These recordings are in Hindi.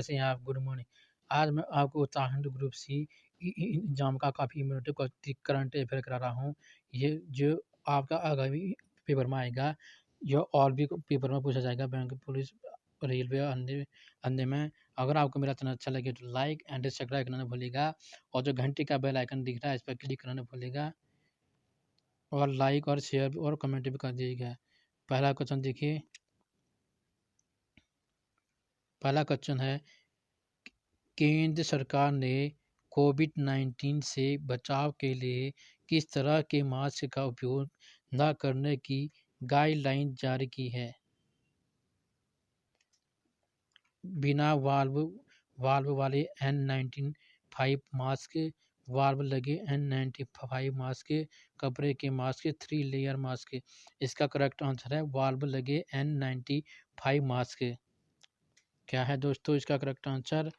कैसे हैं आप? Good morning. आज मैं आपको उत्तराखंड ग्रुप सी एग्ज़ाम का काफ़ी इम्पोर्टेंट करंट अफेयर करा रहा हूँ। ये जो आपका आगामी पेपर में आएगा, यह और भी पेपर में पूछा जाएगा, बैंक, पुलिस, रेलवे, अन्य अन्य में। अगर आपको मेरा चैनल अच्छा लगे तो लाइक एंड सब्सक्राइब करना न भूलिएगा, और जो घंटी का बेल आइकन दिख रहा है इस पर क्लिक करना न भूलिएगा, और लाइक और शेयर और कमेंट भी कर दीजिएगा। पहला क्वेश्चन देखिए। पहला क्वेश्चन है, केंद्र सरकार ने कोविड-19 से बचाव के लिए किस तरह के मास्क का उपयोग न करने की गाइडलाइन जारी की है? बिना वाल्व वाले N95 मास्क, वाल्व लगे N95 मास्क, कपड़े के मास्क, 3 लेयर मास्क। इसका करेक्ट आंसर है वाल्व लगे N95 मास्क। क्या है दोस्तों इसका करेक्ट आंसर?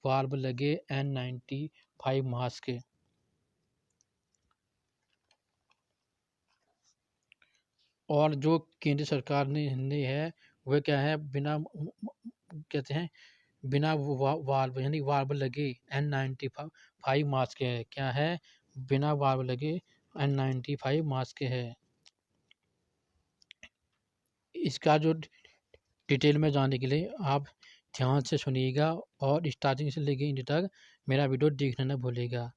वाल्व लगे N95 मास्क। और जो केंद्र सरकार ने है वह क्या है, बिना कहते हैं बिना वाल्व यानी वाल्व लगे N95 मास्क है। क्या है? बिना वाल्व लगे N95 मास्क है। इसका जो डिटेल में जानने के लिए आप ध्यान से सुनिएगा और स्टार्टिंग से लेके एंड तक मेरा वीडियो देखना न भूलिएगा।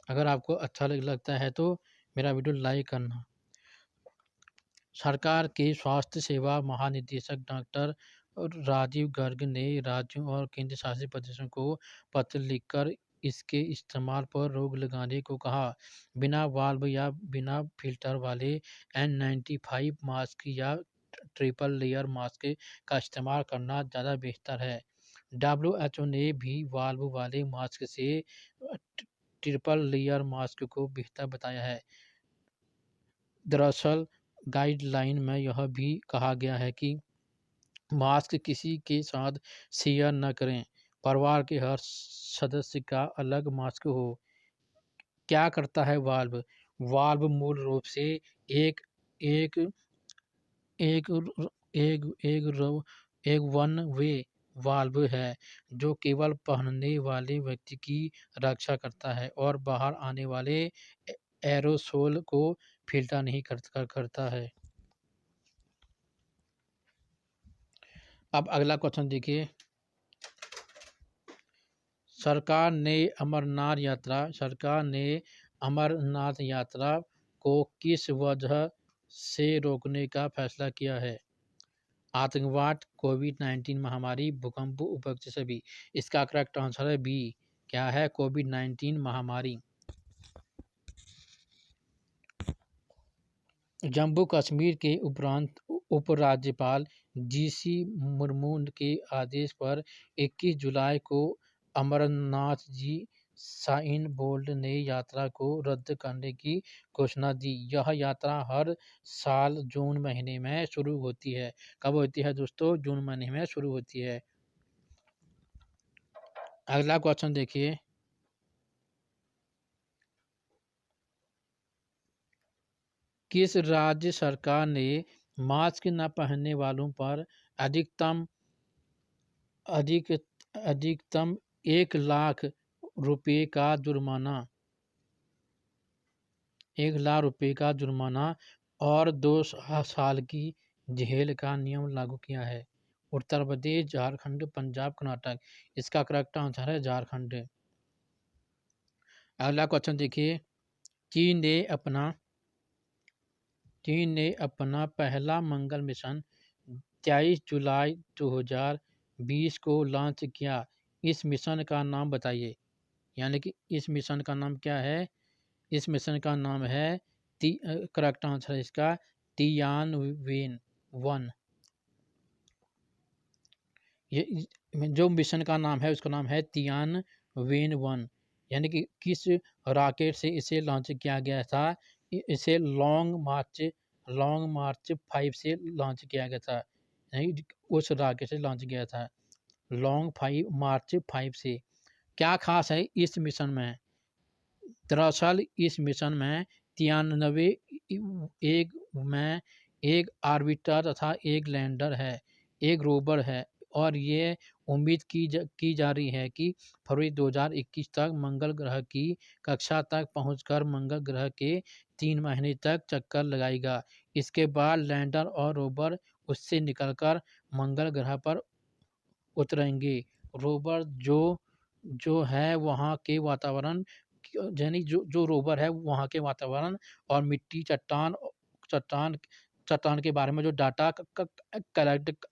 अगर आपको अच्छा लगता है तो मेरा वीडियो लाइक करना। सरकार के स्वास्थ्य सेवा महानिदेशक डॉक्टर राजीव गर्ग ने राज्यों और केंद्र शासित प्रदेशों को पत्र लिखकर इसके इस्तेमाल पर रोक लगाने को कहा। बिना वाल्व या बिना फिल्टर वाले N95 मास्क या ट्रिपल लेयर मास्क का इस्तेमाल करना ज़्यादा बेहतर है। WHO ने भी वाल्व वाले मास्क से ट्रिपल लेयर मास्क को बेहतर बताया है। दरअसल गाइडलाइन में यह भी कहा गया है कि मास्क किसी के साथ शेयर न करें। परिवार के हर सदस्य का अलग मास्क हो। क्या करता है वाल्व? वाल्व मूल रूप से एक एक एक एक एक एक वन वे वाल्व है, जो केवल पहनने वाले व्यक्ति की रक्षा करता है और बाहर आने वाले एरोसोल को फिल्टर नहीं करता है। अब अगला क्वेश्चन देखिए। सरकार ने अमरनाथ यात्रा को किस वजह से रोकने का फैसला किया है? आतंकवाद, कोविड-19 महामारी, भूकंप, उपरोक्त सभी। इसका करेक्ट आंसर है बी। क्या है? कोविड-19 महामारी। जम्मू कश्मीर के उपराज्यपाल जीसी मुर्मू के आदेश पर 21 जुलाई को अमरनाथ जी शाइन बोर्ड ने यात्रा को रद्द करने की घोषणा दी। यह यात्रा हर साल जून महीने में शुरू होती है। कब होती है दोस्तों? जून महीने में शुरू होती है। अगला क्वेश्चन देखिए। किस राज्य सरकार ने मास्क न पहनने वालों पर अधिकतम 1 लाख रुपए का जुर्माना 1 लाख रुपए का जुर्माना और 2 साल की जेल का नियम लागू किया है? उत्तर प्रदेश, झारखंड, पंजाब, कर्नाटक। इसका करेक्ट आंसर है झारखंड। अगला क्वेश्चन देखिए। चीन ने अपना पहला मंगल मिशन 23 जुलाई 2020 को लॉन्च किया। इस मिशन का नाम बताइए। यानी कि इस मिशन का नाम क्या है? इस मिशन का नाम है करेक्ट आंसर है इसका तियानवेन 1। ये जो मिशन का नाम है उसका नाम है तियानवेन 1। यानी कि किस रॉकेट से इसे लॉन्च किया गया था? इसे लॉन्ग मार्च 5 से लॉन्च किया गया था। नहीं, उस रॉकेट से लॉन्च किया था मार्च 5 से। क्या खास है इस मिशन में? दरअसल इस मिशन में 93 एक ऑर्बिटर तथा एक लैंडर है, एक रोवर है, और ये उम्मीद की जा रही है कि फरवरी 2021 तक मंगल ग्रह की कक्षा तक पहुंचकर मंगल ग्रह के 3 महीने तक चक्कर लगाएगा। इसके बाद लैंडर और रोवर उससे निकलकर मंगल ग्रह पर उतरेंगे। रोवर जो है वहाँ के वातावरण, यानी जो रोवर है वहाँ के वातावरण और मिट्टी, चट्टान चट्टान के बारे में जो डाटा कलेक्ट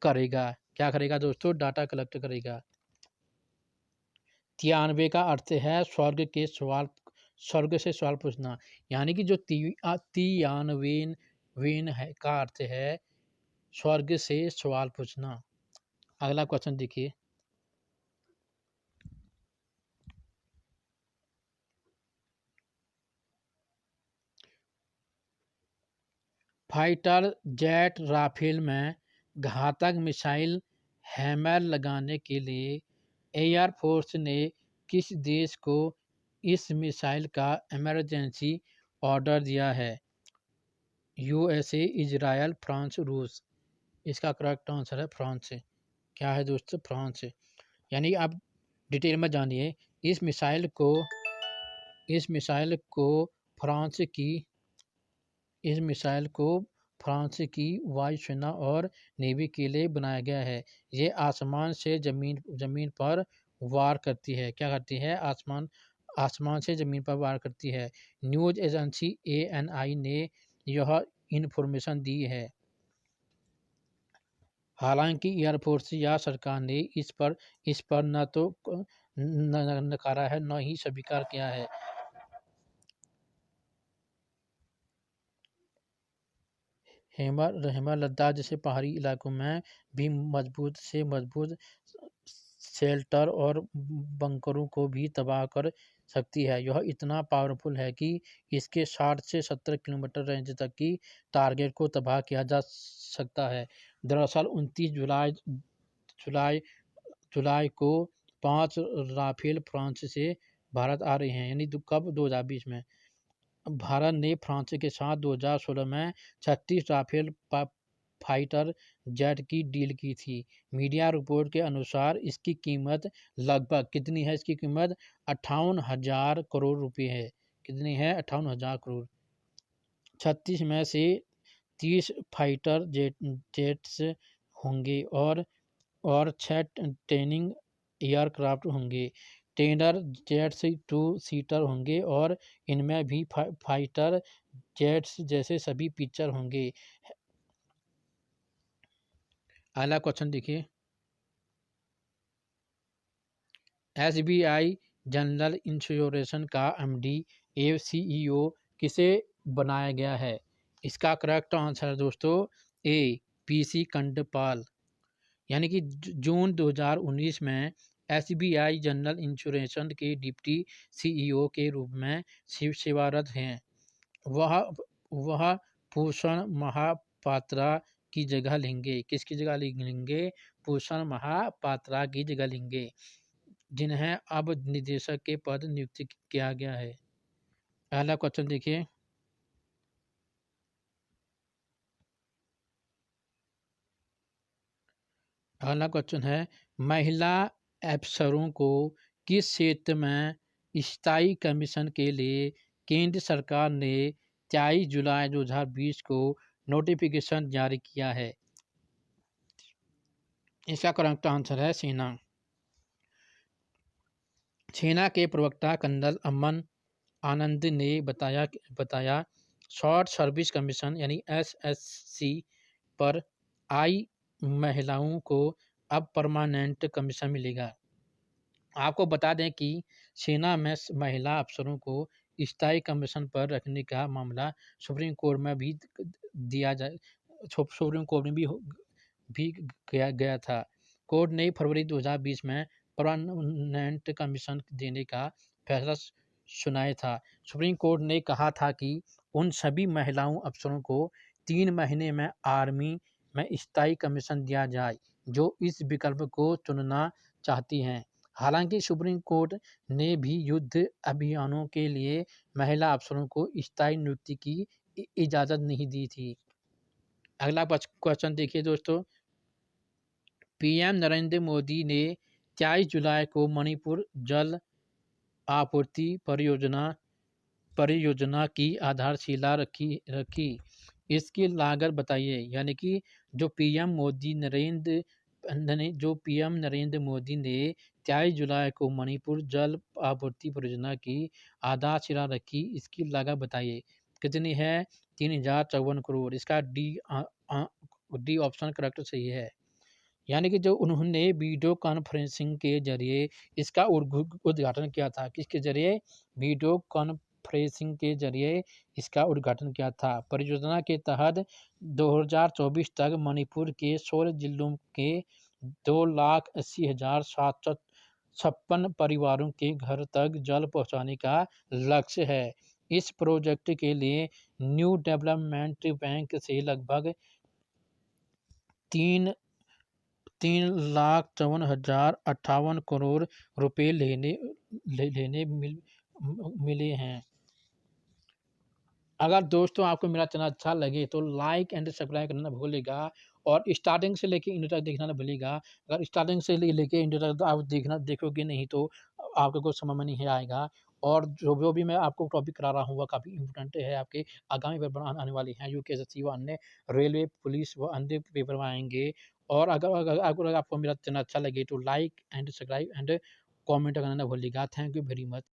करेगा। क्या करेगा दोस्तों? डाटा कलेक्ट करेगा। 93 का अर्थ है स्वर्ग से सवाल पूछना, यानी कि जो 93 है का अर्थ है स्वर्ग से सवाल पूछना। अगला क्वेश्चन देखिए। फाइटर जेट राफेल में घातक मिसाइल हैमर लगाने के लिए एयरफोर्स ने किस देश को इस मिसाइल का इमरजेंसी ऑर्डर दिया है? यूएसए, इजराइल, फ्रांस, रूस। इसका करेक्ट आंसर है फ्रांस। क्या है दोस्तों? फ्रांस। यानी आप डिटेल में जानिए। इस मिसाइल को फ्रांस की इस मिसाइल को फ्रांस की वायुसेना और नेवी के लिए बनाया गया है। ये आसमान से ज़मीन पर वार करती है। क्या करती है? आसमान से ज़मीन पर वार करती है। न्यूज़ एजेंसी ANI ने यह इन्फॉर्मेशन दी है। हालांकि एयरफोर्स या सरकार ने इस पर न तो नकारा है न ही स्वीकार किया है। हेमा लद्दाख जैसे पहाड़ी इलाकों में भी मजबूत से मजबूत शेल्टर और बंकरों को भी तबाह कर सकती है। यह इतना पावरफुल है कि इसके 60 से 70 किलोमीटर रेंज तक की टारगेट को तबाह किया जा सकता है। दरअसल 29 जुलाई जुलाई को 5 राफेल फ्रांस से भारत आ रहे हैं। यानी कब? 2020 में। भारत ने फ्रांस के साथ 2016 में 36 राफेल फाइटर जेट की डील की थी। मीडिया रिपोर्ट के अनुसार इसकी कीमत लगभग कितनी है? इसकी कीमत 58,000 करोड़ रुपए है। कितनी है? 58,000 करोड़। 36 में से 30 फाइटर जेट्स होंगे और 6 ट्रेनिंग एयरक्राफ्ट होंगे। ट्रेनर जेट्स 2 सीटर होंगे और इनमें भी फाइटर जेट्स जैसे सभी फीचर होंगे। अगला क्वेश्चन देखिए। SBI जनरल इंश्योरेंस का MD CEO किसे बनाया गया है? इसका करेक्ट आंसर दोस्तों A. PC खंडपाल। यानी कि जून 2019 में SBI जनरल इंश्योरेंस के डिप्टी CEO के रूप में सेवारत हैं। वह भूषण महापात्रा की जगह लेंगे। किसकी जगह लेंगे? भूषण महापात्रा की जगह लेंगे, जिन्हें अब निदेशक के पद नियुक्त किया गया है। अगला क्वेश्चन देखिए। अगला क्वेश्चन है, महिला अफसरों को किस क्षेत्र में स्थायी कमीशन के लिए केंद्र सरकार ने 23 जुलाई 2020 को नोटिफिकेशन जारी किया है? इसका करेक्ट आंसर है सेना। सेना के प्रवक्ता कर्नल अमन आनंद ने बताया शॉर्ट सर्विस कमीशन यानी SSC पर आई महिलाओं को अब परमानेंट कमीशन मिलेगा। आपको बता दें कि सेना में महिला अफसरों को स्थायी कमीशन पर रखने का मामला सुप्रीम कोर्ट में भी सुप्रीम कोर्ट में भी गया था। कोर्ट ने फरवरी 2020 में परमानेंट कमीशन देने का फैसला सुनाया था। सुप्रीम कोर्ट ने कहा था कि उन सभी महिलाओं अफसरों को 3 महीने में आर्मी में स्थायी कमीशन दिया जाए जो इस विकल्प को चुनना चाहती हैं। हालांकि सुप्रीम कोर्ट ने भी युद्ध अभियानों के लिए महिला अफसरों को स्थायी नियुक्ति की इजाज़त नहीं दी थी। अगला क्वेश्चन देखिए दोस्तों। पीएम नरेंद्र मोदी ने 23 जुलाई को मणिपुर जल आपूर्ति परियोजना की आधारशिला रखी। इसकी लागत बताइए। यानी कि जो पीएम नरेंद्र मोदी ने 23 जुलाई को मणिपुर जल आपूर्ति परियोजना की आधारशिला रखी, इसकी लागत बताइए कितनी है? 3054 करोड़। इसका डी ऑप्शन करेक्ट सही है। यानी कि जो उन्होंने वीडियो कॉन्फ्रेंसिंग के जरिए इसका उद्घाटन किया था। किसके जरिए? वीडियो कॉन्फ्रेंसिंग के जरिए इसका उद्घाटन किया था। परियोजना के तहत 2024 तक मणिपुर के 16 जिलों के 2,80,756 परिवारों के घर तक जल पहुंचाने का लक्ष्य है। इस प्रोजेक्ट के लिए न्यू डेवलपमेंट बैंक से लगभग 3,54,058 करोड़ रुपए मिले हैं। अगर दोस्तों आपको मेरा चैनल अच्छा लगे तो लाइक एंड सब्सक्राइब करना भूलेगा और स्टार्टिंग से लेके एंड तक देखना ना भूलेगा। अगर स्टार्टिंग से लेके एंड तक तो आप देखोगे नहीं तो आपको कुछ समझ में नहीं आएगा। और जो भी मैं आपको टॉपिक करा रहा हूँ वह काफ़ी इंपॉर्टेंट है। आपके आगामी पेपर आने वाले हैं, यूपीएससी व अन्य रेलवे, पुलिस व अन्य पेपर आएंगे। और अगर आपको मेरा चैनल अच्छा लगे तो like and subscribe and comment करना ना भूलिएगा। Thank you very much.